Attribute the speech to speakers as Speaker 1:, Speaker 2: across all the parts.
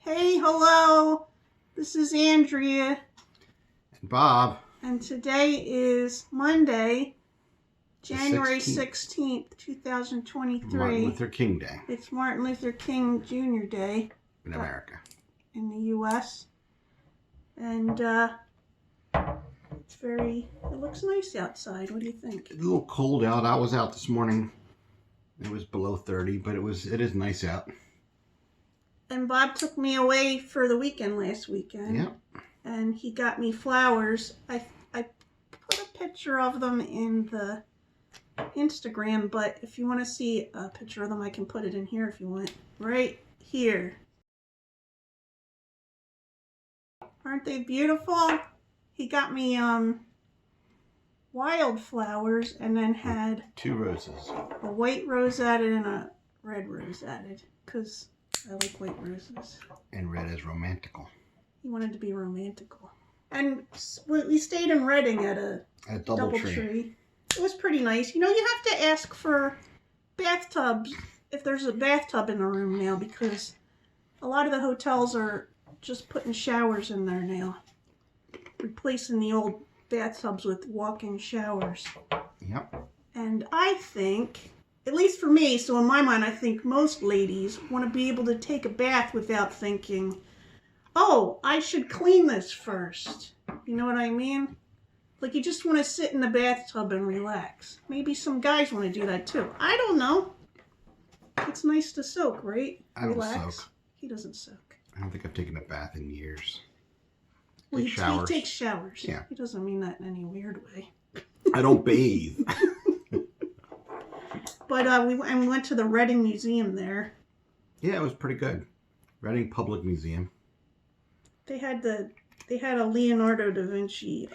Speaker 1: Hey, hello. This is Andrea.
Speaker 2: And Bob.
Speaker 1: And today is Monday, January 16th, 2023.
Speaker 2: Martin Luther King Day.
Speaker 1: It's Martin Luther King Jr. Day.
Speaker 2: In America.
Speaker 1: In the U.S. And it looks nice outside. What do you think?
Speaker 2: It's a little cold out. I was out this morning. It was below 30, but it is nice out.
Speaker 1: And Bob took me away for the weekend last weekend.
Speaker 2: Yep.
Speaker 1: And he got me flowers. I put a picture of them in the Instagram, but if you want to see a picture of them, I can put it in here if you want. Right here. Aren't they beautiful? He got me wildflowers and then had
Speaker 2: 2 roses.
Speaker 1: A white rose added and a red rose added, because I like white roses.
Speaker 2: And red is romantical.
Speaker 1: He wanted to be romantical. And we stayed in Reading at a double tree. It was pretty nice. You know, you have to ask for bathtubs, if there's a bathtub in the room now, because a lot of the hotels are just putting showers in there now. Replacing the old bathtubs with walk-in showers.
Speaker 2: Yep.
Speaker 1: And I think, at least for me, so in my mind, I think most ladies want to be able to take a bath without thinking, oh, I should clean this first. You know what I mean? Like, you just want to sit in the bathtub and relax. Maybe some guys want to do that too. I don't know. It's nice to soak, right?
Speaker 2: I don't soak.
Speaker 1: He doesn't soak.
Speaker 2: I don't think I've taken a bath in years.
Speaker 1: Well, he takes showers.
Speaker 2: Yeah.
Speaker 1: He doesn't mean that in any weird way.
Speaker 2: I don't bathe.
Speaker 1: But we went to the Reading Museum there.
Speaker 2: Yeah, it was pretty good. Reading Public Museum.
Speaker 1: They had a Leonardo da Vinci.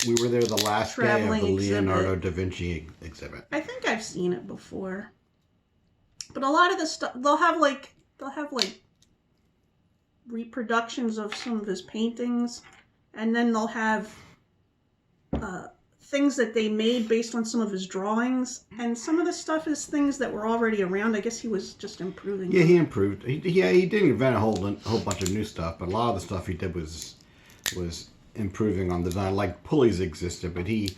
Speaker 2: We were there the last day of the Leonardo
Speaker 1: exhibit.
Speaker 2: da Vinci exhibit.
Speaker 1: I think I've seen it before. But a lot of the stuff they'll have like reproductions of some of his paintings, and then they'll have things that they made based on some of his drawings, and some of the stuff is things that were already around. I guess he was just improving.
Speaker 2: Yeah, he improved. He didn't invent a whole bunch of new stuff, but a lot of the stuff he did was improving on the design. Like pulleys existed, but he's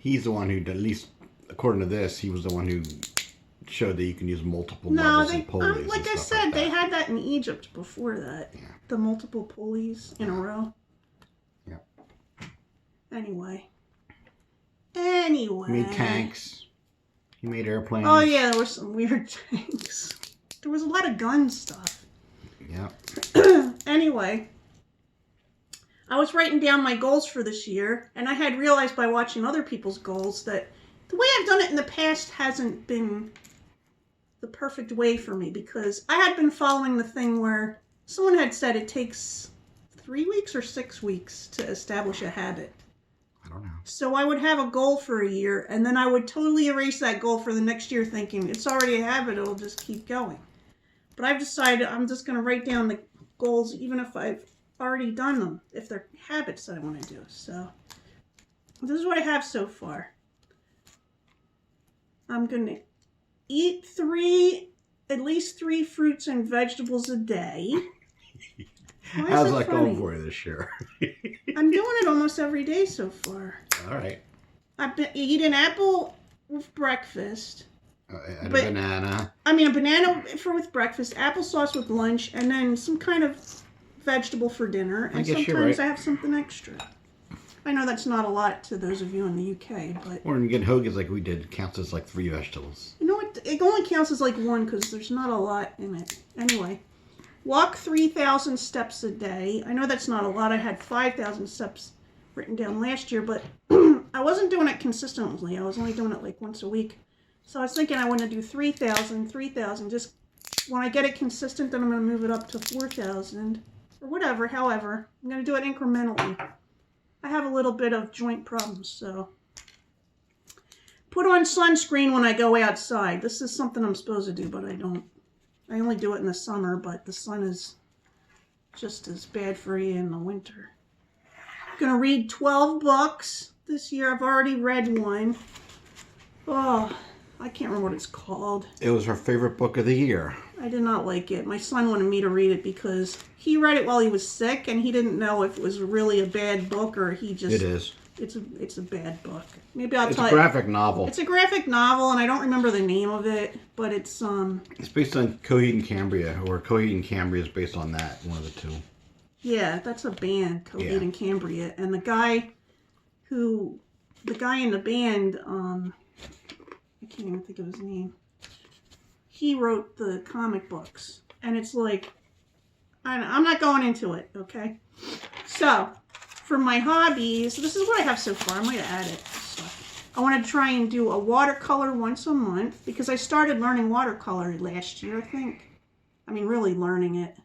Speaker 2: the one who, at least according to this, he was the one who showed that you can use multiple levels of pulleys.
Speaker 1: Like I said, they had that in Egypt before that.
Speaker 2: Yeah.
Speaker 1: The multiple pulleys in a row.
Speaker 2: Yeah.
Speaker 1: Anyway.
Speaker 2: He made tanks. He made airplanes.
Speaker 1: Oh yeah, there were some weird things. There was a lot of gun stuff.
Speaker 2: Yeah.
Speaker 1: Anyway, I was writing down my goals for this year, and I had realized by watching other people's goals that the way I've done it in the past hasn't been the perfect way for me, because I had been following the thing where someone had said it takes 3 weeks or 6 weeks to establish a habit.
Speaker 2: I don't know.
Speaker 1: So I would have a goal for a year, and then I would totally erase that goal for the next year thinking, it's already a habit, it'll just keep going. But I've decided I'm just going to write down the goals even if I've already done them, if they're habits that I want to do. So this is what I have so far. I'm going to eat at least 3 fruits and vegetables a day.
Speaker 2: How's that going for you this year?
Speaker 1: I'm doing it almost every day so far.
Speaker 2: All right.
Speaker 1: I eat an apple with breakfast.
Speaker 2: And a banana.
Speaker 1: I mean, a banana with breakfast, applesauce with lunch, and then some kind of vegetable for dinner. And sometimes I have something extra. I know that's not a lot to those of you in the UK, but...
Speaker 2: Or when you get hoagies like we did, it counts as like 3 vegetables.
Speaker 1: You know what? It only counts as like 1 because there's not a lot in it. Anyway, walk 3,000 steps a day. I know that's not a lot. I had 5,000 steps written down last year, but I wasn't doing it consistently. I was only doing it like once a week. So I was thinking I want to do 3,000, just when I get it consistent, then I'm going to move it up to 4,000 or whatever. However, I'm going to do it incrementally. I have a little bit of joint problems, so put on sunscreen when I go outside. This is something I'm supposed to do, but I don't. I only do it in the summer, but the sun is just as bad for you in the winter. I'm going to read 12 books this year. I've already read one. Oh, I can't remember what it's called.
Speaker 2: It was her favorite book of the year.
Speaker 1: I did not like it. My son wanted me to read it because he read it while he was sick, and he didn't know if it was really a bad book or he just...
Speaker 2: It is.
Speaker 1: It's a bad book. Maybe I'll tell you.
Speaker 2: It's a graphic novel.
Speaker 1: It's a graphic novel, and I don't remember the name of it, but it's...
Speaker 2: It's based on Coheed and Cambria, or Coheed and Cambria is based on that, one of the two.
Speaker 1: Yeah, that's a band, Coheed and Cambria. And the guy in the band, I can't even think of his name. He wrote the comic books. And it's like, I'm not going into it, okay? So, for my hobbies, this is what I have so far. I'm going to add it. So, I want to try and do a watercolor once a month, because I started learning watercolor last year, I think. I mean, really learning it.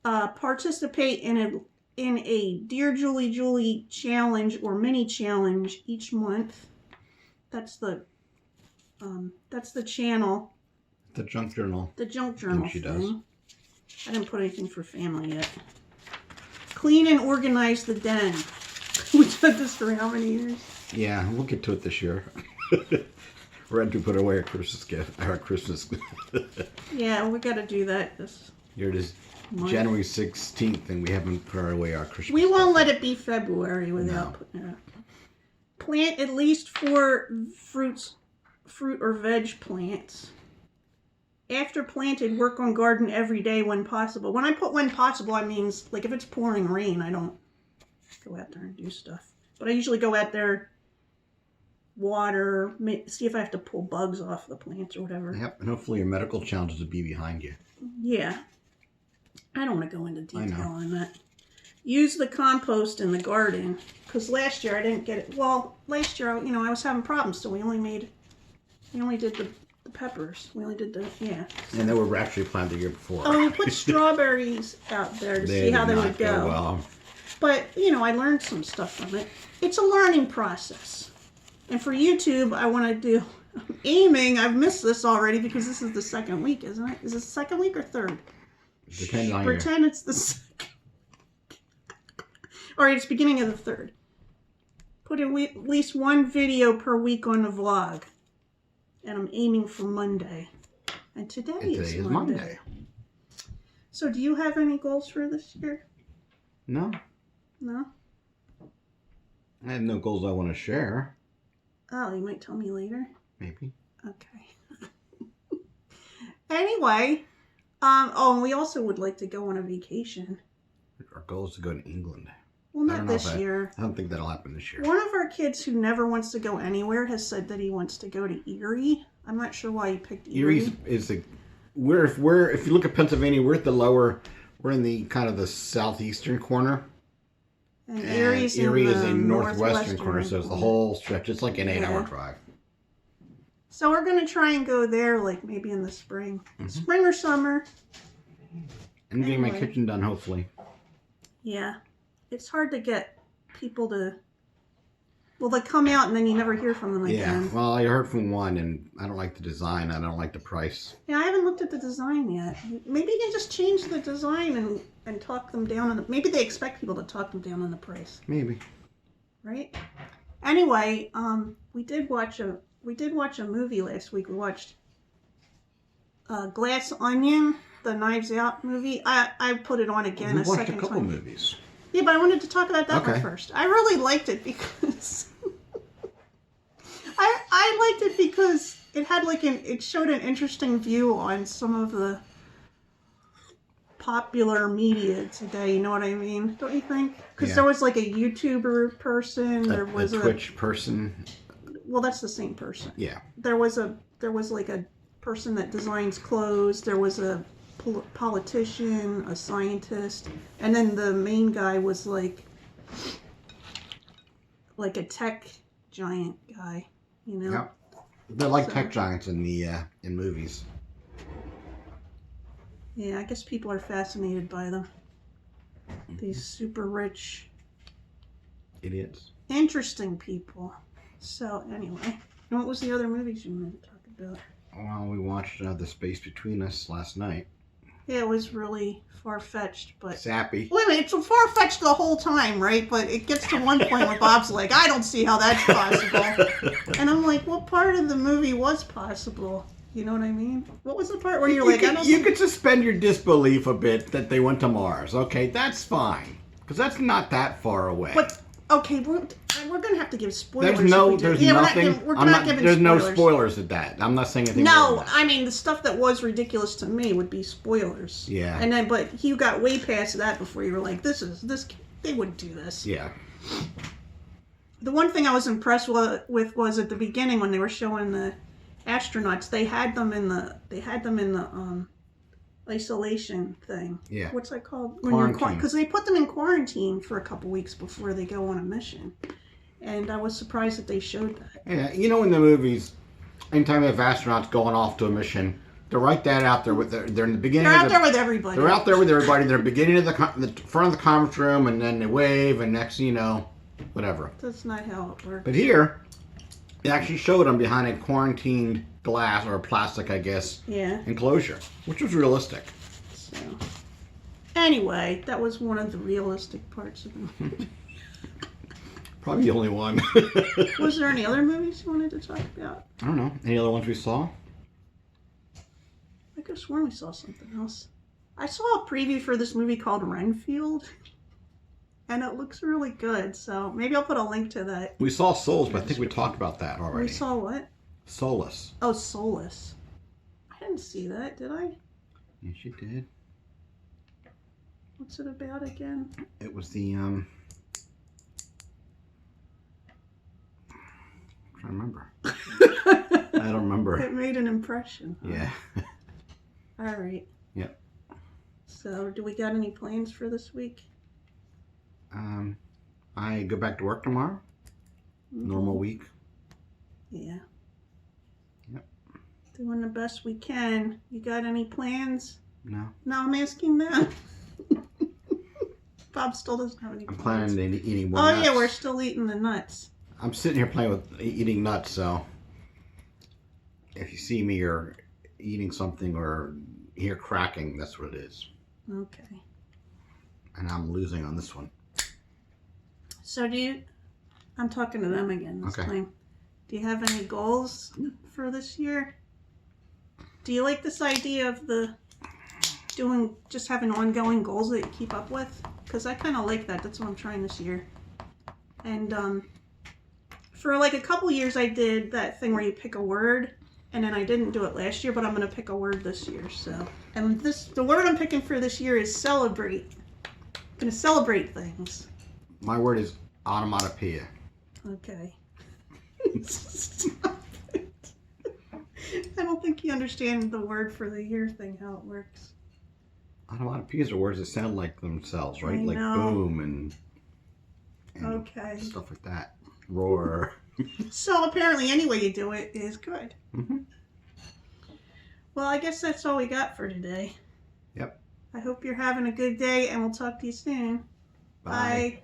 Speaker 1: Participate in a Dear Julie Julie challenge or mini challenge each month. That's the channel.
Speaker 2: The junk journal.
Speaker 1: The junk journal
Speaker 2: she
Speaker 1: thing.
Speaker 2: does.
Speaker 1: I didn't put anything for family yet. Clean and organize the den. We've done this for how many years?
Speaker 2: Yeah, we'll get to it this year. We're ready to put away our Christmas gift. Our Christmas.
Speaker 1: Yeah, we got to do that this
Speaker 2: Here it is, January 16th, and we haven't put away our Christmas.
Speaker 1: We won't let it be February without putting it up. Plant at least 4 fruit or veg plants. After planted, work on garden every day when possible. When I put when possible, I mean, like if it's pouring rain, I don't go out there and do stuff. But I usually go out there, water, see if I have to pull bugs off the plants or whatever.
Speaker 2: Yep, and hopefully your medical challenges will be behind you.
Speaker 1: Yeah. I don't want to go into detail on that. Use the compost in the garden. Because last year I didn't get it. Well, last year, I was having problems, so we only did the peppers. We only did the,
Speaker 2: And they were actually planted the year before.
Speaker 1: Oh, we put strawberries out there to see how they would go.
Speaker 2: Well.
Speaker 1: But, I learned some stuff from it. It's a learning process. And for YouTube, I want to do aiming. I've missed this already because this is the second week, isn't it? Is it the second week or third?
Speaker 2: Depends on
Speaker 1: Pretend it's the second. All right, it's beginning of the third. Put at least one video per week on the vlog. And I'm aiming for Monday. And today is Monday. So do you have any goals for this year?
Speaker 2: No.
Speaker 1: No?
Speaker 2: I have no goals I want to share.
Speaker 1: Oh, you might tell me later?
Speaker 2: Maybe.
Speaker 1: Okay. Anyway, and we also would like to go on a vacation.
Speaker 2: Our goal is to go to England.
Speaker 1: Well, not this year.
Speaker 2: I don't think that'll happen this year.
Speaker 1: One of our kids who never wants to go anywhere has said that he wants to go to Erie. I'm not sure why he picked Erie.
Speaker 2: Erie is if you look at Pennsylvania, we're in the kind of the southeastern corner.
Speaker 1: And Erie's
Speaker 2: Erie
Speaker 1: in
Speaker 2: is
Speaker 1: the
Speaker 2: a northwestern corner, so it's the whole stretch. It's like an 8-hour drive.
Speaker 1: So we're going to try and go there, like maybe in the spring. Mm-hmm. Spring or summer.
Speaker 2: I'm getting my kitchen done, hopefully.
Speaker 1: Yeah. It's hard to get people to... Well, they come out and then you never hear from them again.
Speaker 2: Yeah, well, I heard from one, and I don't like the design. I don't like the price.
Speaker 1: Yeah, I haven't looked at the design yet. Maybe you can just change the design and talk them down on the... Maybe they expect people to talk them down on the price.
Speaker 2: Maybe.
Speaker 1: Right? Anyway, we did watch a movie last week. We watched Glass Onion, the Knives Out movie. I put it on again a second time.
Speaker 2: We watched a couple movies.
Speaker 1: Yeah, but I wanted to talk about that one first. I really liked it because I liked it because it had it showed an interesting view on some of the popular media today. You know what I mean? Don't you think? Because there was a YouTuber person. There was
Speaker 2: a Twitch person.
Speaker 1: Well, that's the same person.
Speaker 2: Yeah.
Speaker 1: There was a person that designs clothes. There was a politician, a scientist, and then the main guy was like a tech giant guy,
Speaker 2: Yeah, they're like tech giants in the in movies.
Speaker 1: Yeah, I guess people are fascinated by them. These super rich,
Speaker 2: idiots,
Speaker 1: interesting people. So anyway, and what was the other movies you wanted to talk about?
Speaker 2: Well, we watched The Space Between Us last night.
Speaker 1: Yeah, it was really far-fetched, but...
Speaker 2: Sappy.
Speaker 1: Wait a minute, it's far-fetched the whole time, right? But it gets to one point where Bob's like, I don't see how that's possible. And I'm like, what part of the movie was possible? You know what I mean? What was the part where you're like,
Speaker 2: you could suspend your disbelief a bit that they went to Mars. Okay, that's fine. Because that's not that far away.
Speaker 1: But, okay, we're going to have to give spoilers.
Speaker 2: There's nothing.
Speaker 1: We're not giving
Speaker 2: there's
Speaker 1: spoilers.
Speaker 2: no spoilers at that. I'm not saying anything.
Speaker 1: No, I mean, the stuff that was ridiculous to me would be spoilers.
Speaker 2: Yeah.
Speaker 1: And then, but you got way past that before you were like, this, they wouldn't do this.
Speaker 2: Yeah.
Speaker 1: The one thing I was impressed with was at the beginning when they were showing the astronauts, they had them in the isolation thing.
Speaker 2: Yeah.
Speaker 1: What's that called?
Speaker 2: Quarantine.
Speaker 1: Because they put them in quarantine for a couple weeks before they go on a mission. And I was surprised that they showed that.
Speaker 2: Yeah, you know in the movies, anytime they have astronauts going off to a mission, they write that out there. They're in the beginning.
Speaker 1: They're out there with everybody.
Speaker 2: They're out there with everybody. They're beginning of the front of the conference room, and then they wave, and next thing you know, whatever.
Speaker 1: That's not how it works.
Speaker 2: But here, they actually showed them behind a quarantined glass or plastic, I guess, enclosure, which was realistic.
Speaker 1: So, anyway, that was one of the realistic parts of the movie.
Speaker 2: Probably the only one.
Speaker 1: Was there any other movies you wanted to talk about?
Speaker 2: I don't know. Any other ones we saw?
Speaker 1: I could have sworn we saw something else. I saw a preview for this movie called Renfield, and it looks really good, so maybe I'll put a link to that.
Speaker 2: We saw Souls, but I think we talked about that already.
Speaker 1: We saw what?
Speaker 2: Solus.
Speaker 1: Oh, Solus. I didn't see that, did I?
Speaker 2: Yes, you did.
Speaker 1: What's it about again?
Speaker 2: It was the, I'm trying to remember. I don't remember.
Speaker 1: It made an impression.
Speaker 2: Yeah.
Speaker 1: All right.
Speaker 2: Yep.
Speaker 1: So, do we got any plans for this week?
Speaker 2: I go back to work tomorrow. Normal week.
Speaker 1: Yeah.
Speaker 2: Yep.
Speaker 1: Doing the best we can. You got any plans?
Speaker 2: No.
Speaker 1: No, I'm asking them. Bob still doesn't have any
Speaker 2: I'm
Speaker 1: plans.
Speaker 2: planning on eating more
Speaker 1: Oh,
Speaker 2: nuts.
Speaker 1: yeah, we're still eating the nuts.
Speaker 2: I'm sitting here playing with eating nuts, so if you see me or eating something or hear cracking, that's what it is.
Speaker 1: Okay.
Speaker 2: And I'm losing on this one.
Speaker 1: So I'm talking to them again this time. Do you have any goals for this year? Do you like this idea of just having ongoing goals that you keep up with? Because I kind of like that. That's what I'm trying this year. And for like a couple years I did that thing where you pick a word, and then I didn't do it last year, but I'm going to pick a word this year. So, and the word I'm picking for this year is celebrate. I'm going to celebrate things.
Speaker 2: My word is onomatopoeia.
Speaker 1: Okay. Stop it. I don't think you understand the word for the year thing, how it works.
Speaker 2: Onomatopoeias are words that sound like themselves, right?
Speaker 1: I
Speaker 2: Like
Speaker 1: know.
Speaker 2: boom and
Speaker 1: Okay.
Speaker 2: stuff like that. Roar.
Speaker 1: So apparently any way you do it is good.
Speaker 2: Mm-hmm.
Speaker 1: Well, I guess that's all we got for today.
Speaker 2: Yep.
Speaker 1: I hope you're having a good day, and we'll talk to you soon.
Speaker 2: Bye.
Speaker 1: Bye.